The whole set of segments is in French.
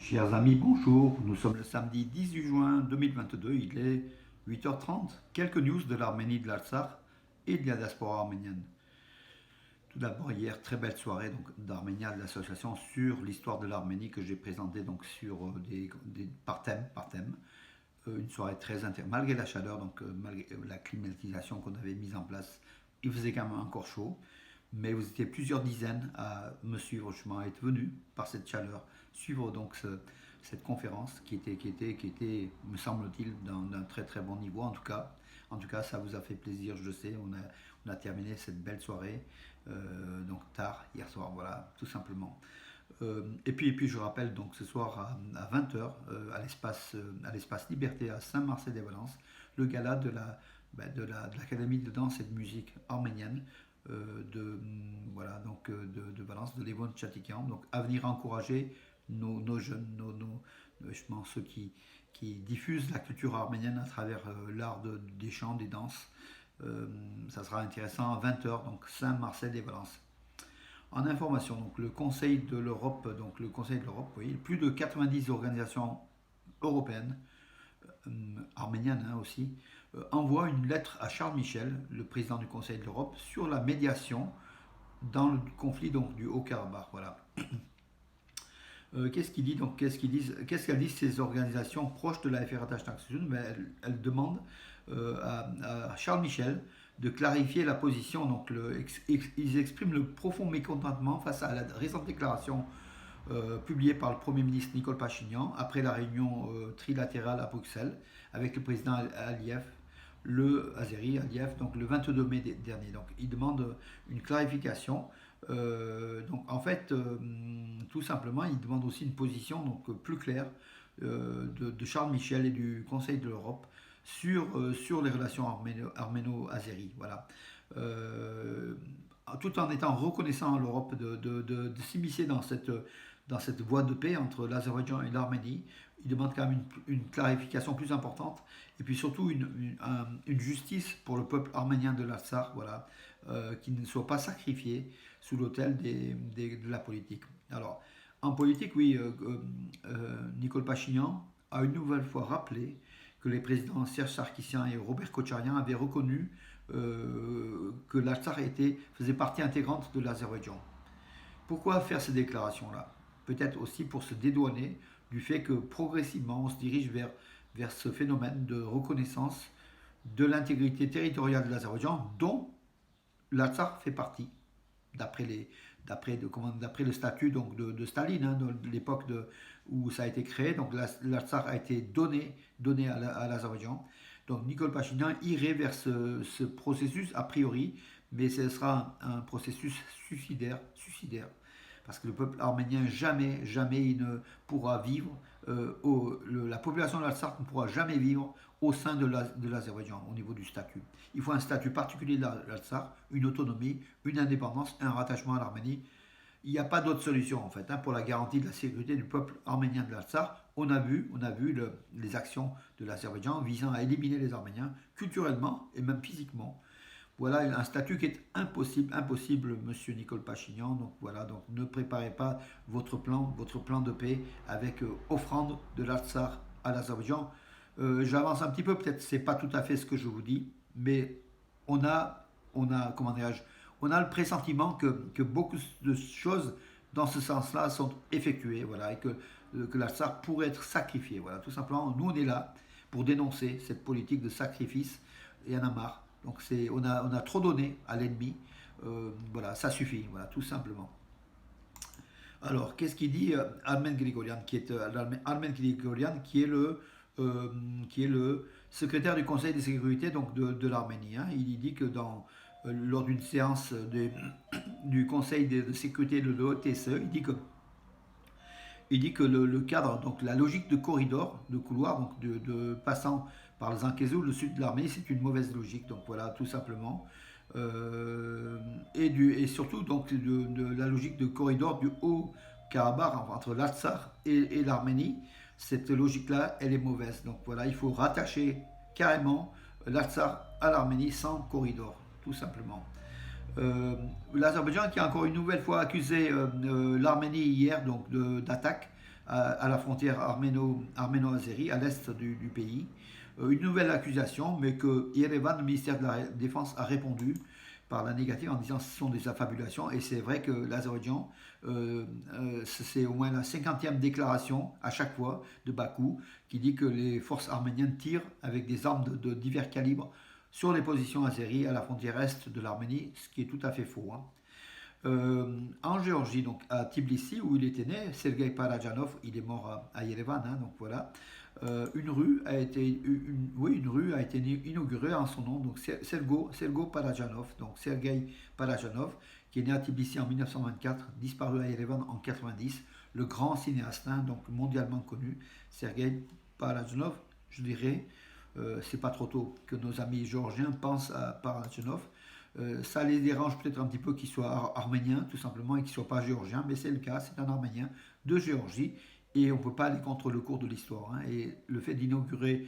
Chers amis, bonjour. Nous sommes le samedi 18 juin 2022, il est 8h30. Quelques news de l'Arménie, de l'Artsakh et de la diaspora arménienne. Tout d'abord, hier, très belle soirée d'Arménia, de l'association, sur l'histoire de l'Arménie que j'ai présentée sur par thème. Une soirée très intéressante, malgré la chaleur, malgré la climatisation qu'on avait mise en place. Il faisait quand même encore chaud, mais vous étiez plusieurs dizaines à me suivre, justement, à être venus par cette chaleur, suivre cette conférence qui était, me semble-t-il, d'un très très bon niveau. En tout cas, ça vous a fait plaisir, je sais. On a terminé cette belle soirée, donc tard, hier soir, voilà, tout simplement. Et puis je rappelle donc ce soir à 20h à l'espace Liberté à Saint-Marcel-des-Valences, le gala de l'Académie de danse et de musique arménienne de Valence, de Levon Tchatikian. Donc à venir encourager nos jeunes, justement, ceux qui diffusent la culture arménienne à travers l'art des chants, des danses. Ça sera intéressant à 20h, donc Saint-Marcel-des-Valences. En information, donc le Conseil de l'Europe, oui, plus de 90 organisations européennes, arméniennes aussi, envoient une lettre à Charles Michel, le président du Conseil de l'Europe, sur la médiation dans le conflit du Haut-Karabakh. Voilà. Qu'est-ce qu'elles disent ces organisations proches de la FRH Taksud? Elles demandent à Charles Michel de clarifier la position. Donc, ils expriment le profond mécontentement face à la récente déclaration publiée par le Premier ministre Nicole Pachinian après la réunion trilatérale à Bruxelles avec le président Aliyev, le Azeri Aliyev, donc le 22 mai dernier. Donc, ils demandent une clarification. Donc, en fait, tout simplement, ils demandent aussi une position plus claire de Charles Michel et du Conseil de l'Europe sur les relations arméno-azéries. Voilà. Tout en étant reconnaissant à l'Europe de s'immiscer dans cette voie de paix entre l'Azerbaïdjan et l'Arménie. Il demande quand même une clarification plus importante et puis surtout une justice pour le peuple arménien de l'Artsakh, voilà, qui ne soit pas sacrifié sous l'autel de la politique. Alors, en politique, oui, Nicole Pachinian a une nouvelle fois rappelé que les présidents Serge Sarkissian et Robert Kocharyan avaient reconnu que l'Artsakh faisait partie intégrante de l'Azerbaïdjan. Pourquoi faire ces déclarations-là? Peut-être aussi pour se dédouaner du fait que progressivement on se dirige vers ce phénomène de reconnaissance de l'intégrité territoriale de l'Azerbaïdjan, dont l'Artsakh fait partie, d'après le statut de Staline, de l'époque où ça a été créé. Donc l'Artsakh a été donné à l'Azerbaïdjan. Donc Nicole Pachinian irait vers ce processus a priori, mais ce sera un processus suicidaire, parce que le peuple arménien jamais il ne pourra vivre, la population de l'Artsakh ne pourra jamais vivre au sein de l'Azerbaïdjan au niveau du statut. Il faut un statut particulier de l'Artsakh, une autonomie, une indépendance, un rattachement à l'Arménie. Il n'y a pas d'autre solution en fait pour la garantie de la sécurité du peuple arménien de l'Artsakh. On a vu les actions de l'Azerbaïdjan visant à éliminer les Arméniens culturellement et même physiquement. Voilà un statut qui est impossible, monsieur Nicole Pachinian. Donc voilà, donc ne préparez pas votre plan de paix avec offrande de l'Artsakh à l'Azerbaïdjan. J'avance un petit peu, peut-être c'est pas tout à fait ce que je vous dis, mais on a on a le pressentiment que beaucoup de choses dans ce sens-là sont effectuées, voilà, et que l'Artsakh pourrait être sacrifié. Voilà, tout simplement, nous on est là pour dénoncer cette politique de sacrifice et on a marre. Donc on a trop donné à l'ennemi. Voilà, ça suffit, voilà, tout simplement. Alors, qu'est-ce qu'il dit Armen Grigorian, Armen Grigorian, qui est le secrétaire du Conseil de sécurité de l'Arménie. Hein. Il dit que lors d'une séance du Conseil de sécurité de l'OTSE, il dit que le cadre, donc la logique de corridor, de couloir, donc passant par le Zankezou, le sud de l'Arménie, c'est une mauvaise logique. Donc voilà, tout simplement. Et surtout donc de la logique de corridor du Haut-Karabakh entre l'Artsakh et l'Arménie. Cette logique-là, elle est mauvaise. Donc voilà, il faut rattacher carrément l'Artsakh à l'Arménie sans corridor, tout simplement. Euh, L'Azerbaïdjan qui a encore une nouvelle fois accusé l'Arménie hier donc d'attaque à la frontière arméno-azérie, à l'est du pays. Une nouvelle accusation, mais que Yerevan, le ministère de la Défense, a répondu par la négative en disant que ce sont des affabulations. Et c'est vrai que l'Azerbaïdjan, c'est au moins la 50e déclaration à chaque fois de Bakou qui dit que les forces arméniennes tirent avec des armes de divers calibres sur les positions azéries à la frontière est de l'Arménie, ce qui est tout à fait faux. Hein. En Géorgie, donc à Tbilissi, où il était né, Sergei Parajanov, il est mort à Yerevan, hein, donc voilà. Une rue a été inaugurée en son nom, donc Sergo Parajanov, donc Sergei Parajanov, qui est né à Tbilissi en 1924, disparu à Yerevan en 90, le grand cinéaste, hein, donc mondialement connu, Sergei Parajanov, je dirais, c'est pas trop tôt que nos amis géorgiens pensent à Parajanov. Ça les dérange peut-être un petit peu qu'il soit arménien, tout simplement, et qu'il ne soit pas géorgien, mais c'est le cas, c'est un arménien de Géorgie, et on ne peut pas aller contre le cours de l'histoire. Hein. Et le fait d'inaugurer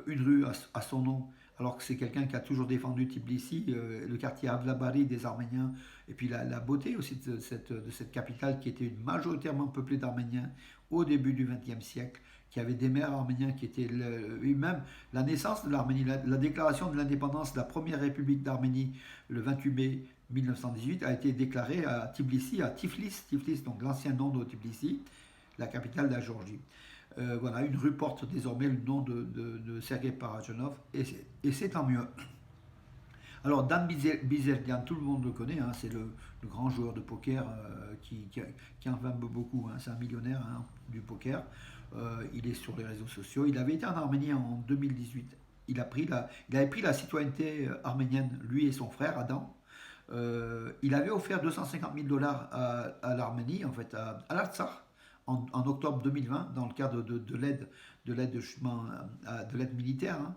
une rue à son nom, alors que c'est quelqu'un qui a toujours défendu Tbilissi, le quartier Avlabari des Arméniens, et puis la beauté aussi de cette capitale qui était majoritairement peuplée d'Arméniens au début du XXe siècle, qui avait des maires arméniens qui étaient même la naissance de l'Arménie, la déclaration de l'indépendance de la première république d'Arménie le 28 mai 1918 a été déclarée à Tbilissi, à Tiflis, donc l'ancien nom de Tbilissi, la capitale de la Géorgie. Voilà, une rue porte désormais le nom de Sergei Parajanov, et c'est tant mieux. Alors Dan Bilzerian, tout le monde le connaît, hein, c'est le grand joueur de poker qui en fait beaucoup, hein, c'est un millionnaire hein, du poker. Il est sur les réseaux sociaux. Il avait été en Arménie en 2018. Il avait pris la citoyenneté arménienne, lui et son frère Adam. Il avait offert 250 000 dollars à l'Arménie, en fait, à l'Artsakh, en octobre 2020, dans le cadre de l'aide, de l'aide militaire. Hein.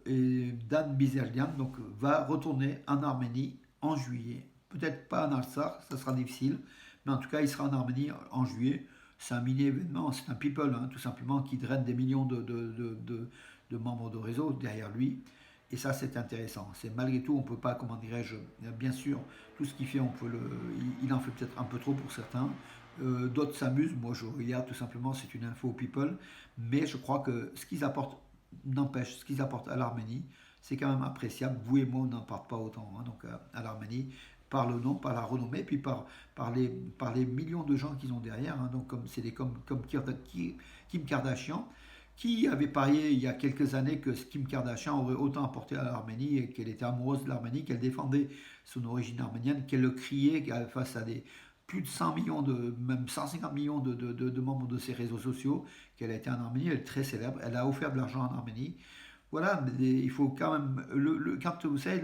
Et Dan Bilzerian donc va retourner en Arménie en juillet. Peut-être pas en Artsakh, ça sera difficile, mais en tout cas, il sera en Arménie en juillet. C'est un mini-événement, c'est un people, hein, tout simplement, qui draine des millions de membres de réseau derrière lui. Et ça, c'est intéressant. C'est malgré tout, on ne peut pas, comment dirais-je, bien sûr, tout ce qu'il fait, il en fait peut-être un peu trop pour certains. D'autres s'amusent, moi je regarde tout simplement, c'est une info people. Mais je crois que ce qu'ils apportent, n'empêche, ce qu'ils apportent à l'Arménie, c'est quand même appréciable. Vous et moi, on n'en parle pas autant, hein, donc à l'Arménie par le nom, par la renommée, puis par les millions de gens qu'ils ont derrière. Hein, donc comme Kim Kardashian, qui avait parié il y a quelques années que Kim Kardashian aurait autant apporté à l'Arménie et qu'elle était amoureuse de l'Arménie, qu'elle défendait son origine arménienne, qu'elle le criait face à des plus de 100 millions, même 150 millions de membres de ses réseaux sociaux, qu'elle a été en Arménie, elle est très célèbre, elle a offert de l'argent en Arménie. Voilà, il faut quand même, quand vous savez,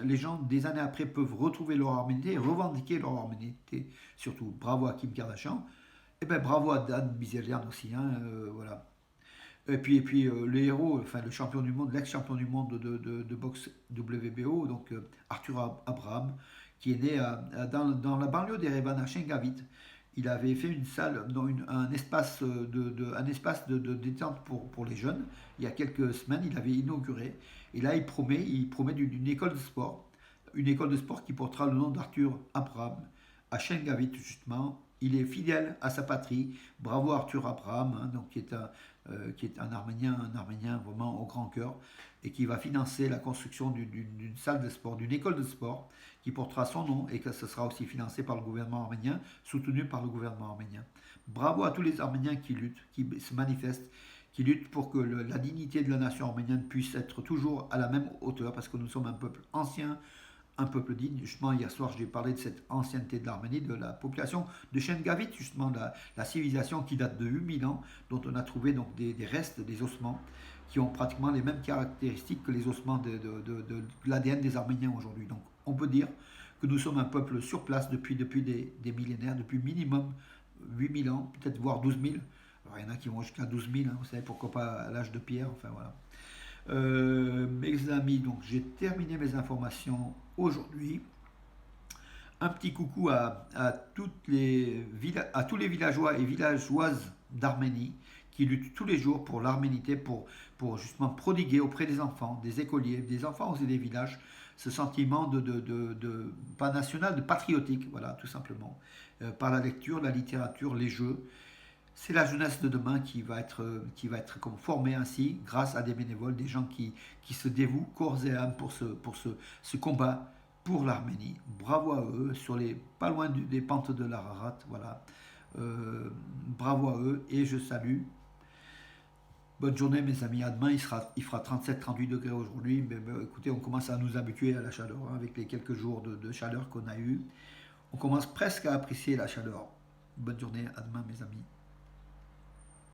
les gens des années après peuvent retrouver leur arménité et revendiquer leur arménité, surtout. Bravo à Kim Kardashian, et bien bravo à Dan Bilzerian aussi, hein, voilà. Et puis le héros, enfin le champion du monde, l'ex-champion du monde de boxe WBO, donc Arthur Abraham, qui est né dans la banlieue d'Erevan, à Shengavit. Il avait fait une salle, un espace de détente pour les jeunes. Il y a quelques semaines, il avait inauguré. Et là, il promet d'une école de sport. Une école de sport qui portera le nom d'Arthur Abraham, à Shengavit, justement. Il est fidèle à sa patrie. Bravo Arthur Abraham, hein, donc, qui est un Arménien vraiment au grand cœur, et qui va financer la construction d'une salle de sport, d'une école de sport, qui portera son nom, et que ce sera aussi financé par le gouvernement arménien, soutenu par le gouvernement arménien. Bravo à tous les Arméniens qui luttent, qui se manifestent, qui luttent pour que la dignité de la nation arménienne puisse être toujours à la même hauteur, parce que nous sommes un peuple ancien, un peuple digne. Justement, hier soir, j'ai parlé de cette ancienneté de l'Arménie, de la population de Shengavit, justement, la civilisation qui date de 8000 ans, dont on a trouvé donc des restes, des ossements, qui ont pratiquement les mêmes caractéristiques que les ossements de l'ADN des Arméniens aujourd'hui. Donc, on peut dire que nous sommes un peuple sur place depuis des millénaires, depuis minimum 8000 ans, peut-être voire 12 000. Alors, il y en a qui vont jusqu'à 12 000, hein, vous savez, pourquoi pas à l'âge de pierre, enfin voilà. Mes amis, donc j'ai terminé mes informations aujourd'hui. Un petit coucou à tous les villageois et villageoises d'Arménie qui luttent tous les jours pour l'arménité, pour justement prodiguer auprès des enfants, des écoliers, des enfants aussi des villages, ce sentiment pas national, de patriotique, voilà, tout simplement. Par la lecture, la littérature, les jeux. C'est la jeunesse de demain qui va être comme formée ainsi, grâce à des bénévoles, des gens qui se dévouent corps et âme ce combat pour l'Arménie. Bravo à eux, pas loin des pentes de l'Ararat, voilà. Bravo à eux, et je salue. Bonne journée mes amis, à demain, il fera 37-38 degrés aujourd'hui, mais écoutez, on commence à nous habituer à la chaleur, hein, avec les quelques jours de chaleur qu'on a eu. On commence presque à apprécier la chaleur. Bonne journée, à demain mes amis.